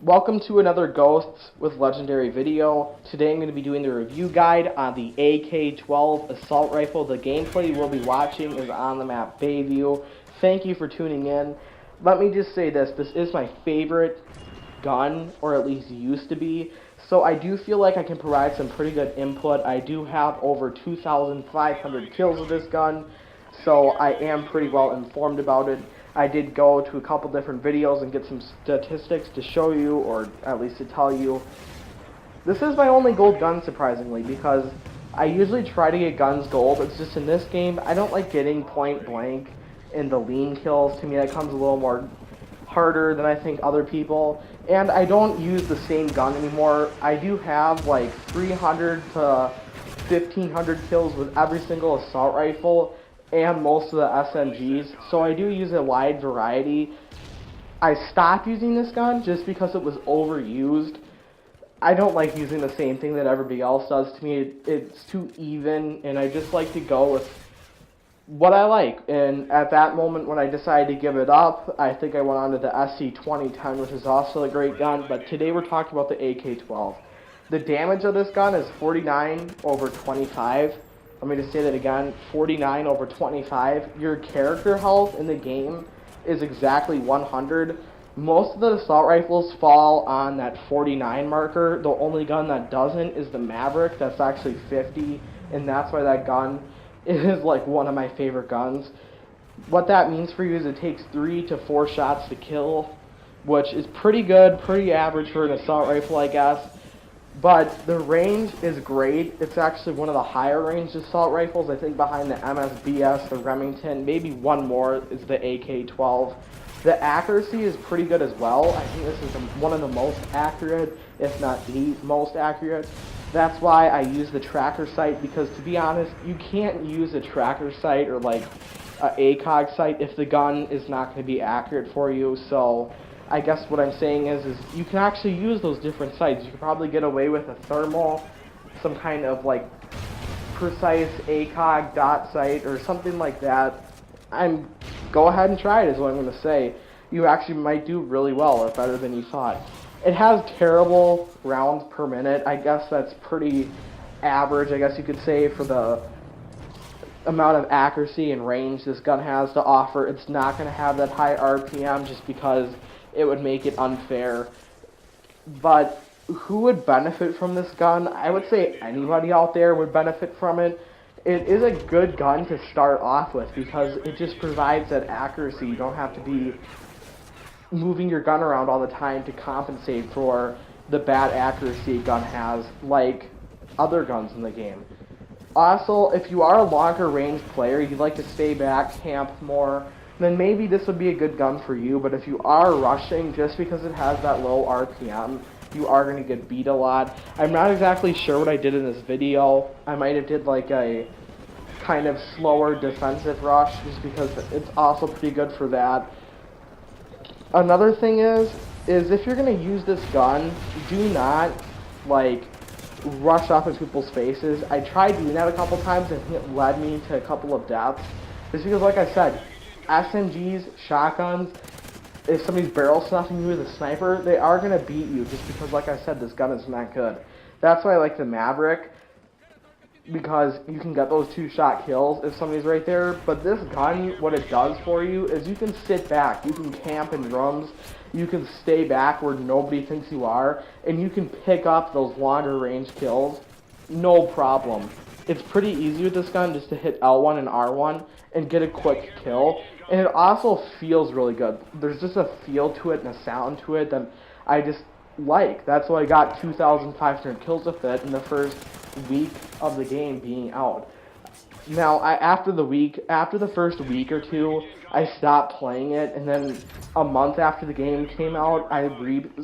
Welcome to another Ghosts with Legendary video. Today I'm going to be doing the review guide on the AK-12 assault rifle. The gameplay you will be watching is on the map Bayview. Thank you for tuning in. Let me just say this is my favorite gun, or at least used to be. So I do feel like I can provide some pretty good input. I do have over 2,500 kills with this gun, so I am pretty well informed about it. I did go to a couple different videos and get some statistics to show you, or at least to tell you. This is my only gold gun, surprisingly, because I usually try to get guns gold. It's just in this game, I don't like getting point blank in the lean kills. To me, that comes a little more harder than I think other people. And I don't use the same gun anymore. I do have like 300 to 1,500 kills with every single assault rifle and most of the SMGs, so I do use a wide variety. I stopped using this gun just because it was overused. I don't like using the same thing that everybody else does. To me, it's too even, and I just like to go with what I like. And at that moment when I decided to give it up, I think I went on to the SC-2010, which is also a great gun, but today we're talking about the AK-12. The damage of this gun is 49 over 25. Let me just say that again, 49 over 25. Your character health in the game is exactly 100. Most of the assault rifles fall on that 49 marker. The only gun that doesn't is the Maverick. That's actually 50, and that's why that gun is like one of my favorite guns. What that means for you is it takes 3 to 4 shots to kill, which is pretty good, pretty average for an assault rifle, I guess. But the range is great. It's actually one of the higher range assault rifles. I think behind the MSBS, the Remington, maybe one more is the AK-12. The accuracy is pretty good as well. I think this is one of the most accurate, if not the most accurate. That's why I use the tracker sight, because to be honest, you can't use a tracker sight or like a ACOG sight if the gun is not going to be accurate for you. So I guess what I'm saying is you can actually use those different sights. You could probably get away with a thermal, some kind of like precise ACOG dot sight or something like that. Go ahead and try it is what I'm going to say. You actually might do really well, or better than you thought. It has terrible rounds per minute. I guess that's pretty average, I guess you could say, for the amount of accuracy and range this gun has to offer. It's not going to have that high RPM just because it would make it unfair. But who would benefit from this gun? I would say anybody out there would benefit from it. It is a good gun to start off with because it just provides that accuracy. You don't have to be moving your gun around all the time to compensate for the bad accuracy a gun has, like other guns in the game. Also, if you are a longer range player, you'd like to stay back, camp more, then maybe this would be a good gun for you. But if you are rushing, just because it has that low RPM, you are going to get beat a lot. I'm not exactly sure what I did in this video. I might have did like a kind of slower defensive rush, just because it's also pretty good for that. Another thing is if you're going to use this gun, do not like rush up in people's faces. I tried doing that a couple times and it led me to a couple of deaths. Just because, like I said, SMGs, shotguns, if somebody's barrel stuffing you with a sniper, they are going to beat you just because, like I said, this gun is not good. That's why I like the Maverick, because you can get those 2-shot kills if somebody's right there. But this gun, what it does for you is you can sit back, you can camp in rooms, you can stay back where nobody thinks you are, and you can pick up those longer range kills, no problem. It's pretty easy with this gun just to hit L1 and R1 and get a quick kill, and it also feels really good. There's just a feel to it and a sound to it that I just like. That's why I got 2,500 kills with it in the first week of the game being out. Now, after the first week or two, I stopped playing it, and then a month after the game came out, I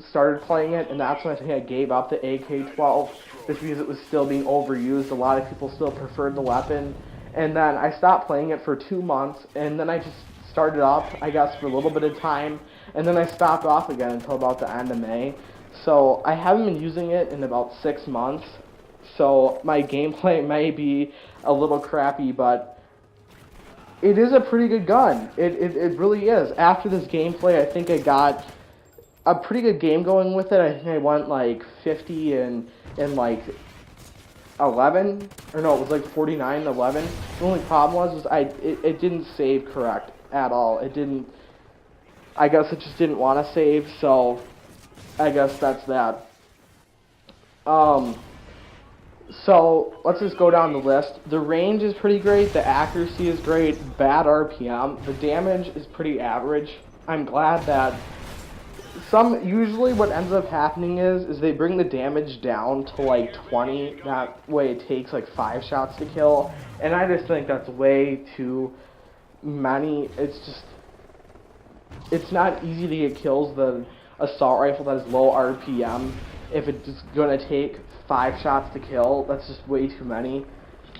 started playing it, and that's when I think I gave up the AK-12, just because it was still being overused. A lot of people still preferred the weapon, and then I stopped playing it for 2 months, and then I just started up, I guess, for a little bit of time, and then I stopped off again until about the end of May. So I haven't been using it in about 6 months, so my gameplay may be a little crappy, but it is a pretty good gun. It really is. After this gameplay, I think I got a pretty good game going with it. I think I went like 50 and like 11, or no, it was like 49 and 11. The only problem was it didn't save correct at all. It didn't. I guess it just didn't want to save, so I guess that's that. So let's just go down the list. The range is pretty great. The accuracy is great. Bad RPM. The damage is pretty average. I'm glad that usually what ends up happening is they bring the damage down to like 20. That way it takes like 5 shots to kill. And I just think that's way too many. It's not easy to get kills. The assault rifle that is low RPM, if it's going to take 5 shots to kill, that's just way too many.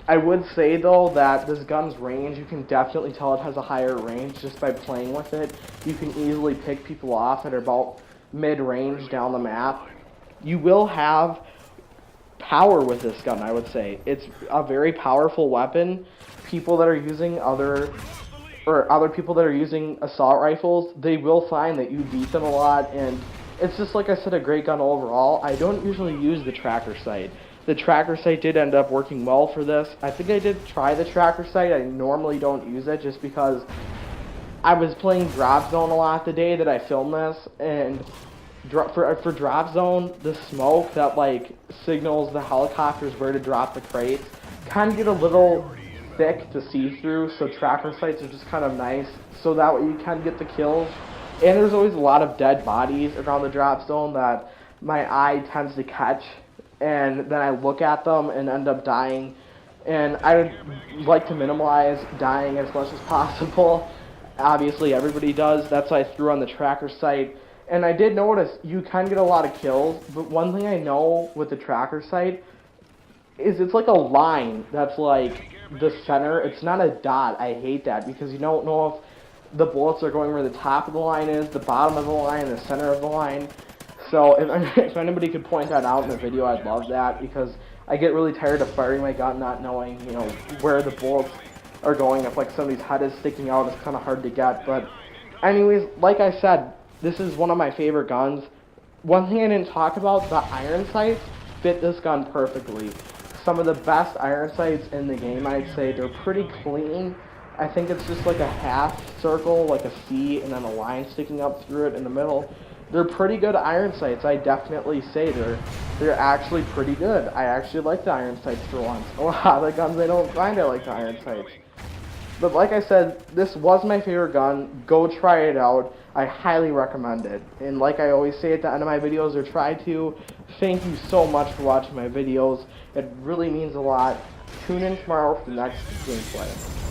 I would say though that this gun's range, you can definitely tell it has a higher range just by playing with it. You can easily pick people off that are about mid-range down the map. You will have power with this gun, I would say. It's a very powerful weapon. People that are using other people that are using assault rifles, they will find that you beat them a lot, and it's just, like I said, a great gun overall. I don't usually use the tracker sight. The tracker sight did end up working well for this. I think I did try the tracker sight. I normally don't use it just because I was playing Drop Zone a lot the day that I filmed this, and for Drop Zone, the smoke that like signals the helicopters where to drop the crates kind of get a little thick to see through, so tracker sights are just kind of nice, so that way you can get the kills. And there's always a lot of dead bodies around the Drop Zone that my eye tends to catch, and then I look at them and end up dying. And I would like to minimize dying as much as possible. Obviously everybody does. That's why I threw on the tracker sight. And I did notice you can get a lot of kills, but one thing I know with the tracker sight is it's like a line that's like the center. It's not a dot. I hate that because you don't know if the bullets are going where the top of the line is, the bottom of the line, the center of the line. So if anybody could point that out in the video, I'd love that, because I get really tired of firing my gun not knowing, you know, where the bullets are going. If like somebody's head is sticking out, it's kind of hard to get. But anyways, like I said, this is one of my favorite guns. One thing I didn't talk about, the iron sights fit this gun perfectly. Some of the best iron sights in the game, I'd say. They're pretty clean. I think it's just like a half circle, like a C, and then a line sticking up through it in the middle. They're pretty good iron sights. I definitely say they're actually pretty good. I actually like the iron sights for once. A lot of the guns I don't find I like the iron sights. But like I said, this was my favorite gun. Go try it out. I highly recommend it. And like I always say at the end of my videos, or try to, thank you so much for watching my videos. It really means a lot. Tune in tomorrow for the next gameplay.